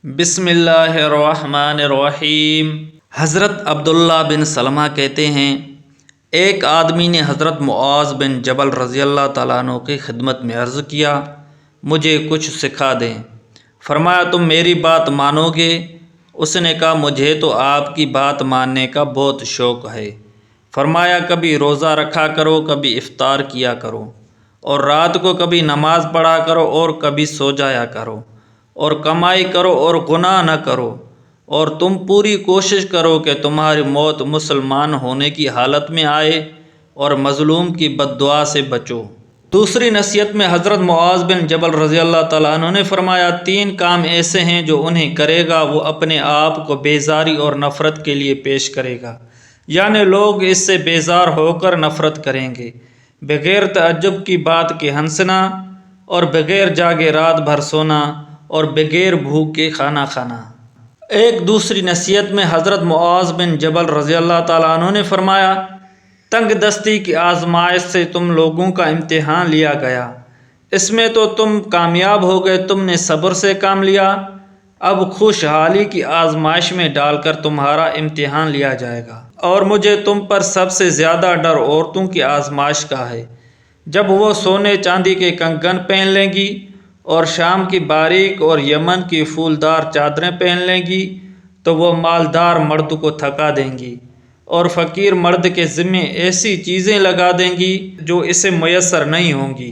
بسم اللہ الرحمن الرحیم۔ حضرت عبداللہ بن سلمہ کہتے ہیں، ایک آدمی نے حضرت معاذ بن جبل رضی اللہ تعالیٰ عنہ کی خدمت میں عرض کیا، مجھے کچھ سکھا دیں۔ فرمایا، تم میری بات مانو گے؟ اس نے کہا، مجھے تو آپ کی بات ماننے کا بہت شوق ہے۔ فرمایا، کبھی روزہ رکھا کرو، کبھی افطار کیا کرو، اور رات کو کبھی نماز پڑھا کرو اور کبھی سو جایا کرو، اور کمائی کرو اور گناہ نہ کرو، اور تم پوری کوشش کرو کہ تمہاری موت مسلمان ہونے کی حالت میں آئے اور مظلوم کی بد دعا سے بچو۔ دوسری نصیحت میں حضرت معاذ بن جبل رضی اللہ تعالیٰ عنہ نے فرمایا، 3 کام ایسے ہیں جو انہیں کرے گا وہ اپنے آپ کو بیزاری اور نفرت کے لیے پیش کرے گا، یعنی لوگ اس سے بیزار ہو کر نفرت کریں گے، بغیر تعجب کی بات کے ہنسنا، اور بغیر جاگے رات بھر سونا، اور بغیر بھوک کے کھانا کھانا۔ ایک دوسری نصیحت میں حضرت معاذ بن جبل رضی اللہ تعالیٰ عنہ نے فرمایا، تنگ دستی کی آزمائش سے تم لوگوں کا امتحان لیا گیا، اس میں تو تم کامیاب ہو گئے، تم نے صبر سے کام لیا، اب خوشحالی کی آزمائش میں ڈال کر تمہارا امتحان لیا جائے گا۔ اور مجھے تم پر سب سے زیادہ ڈر عورتوں کی آزمائش کا ہے، جب وہ سونے چاندی کے کنگن پہن لیں گی اور شام کی باریک اور یمن کی پھولدار چادریں پہن لیں گی تو وہ مالدار مرد کو تھکا دیں گی، اور فقیر مرد کے ذمے ایسی چیزیں لگا دیں گی جو اسے میسر نہیں ہوں گی۔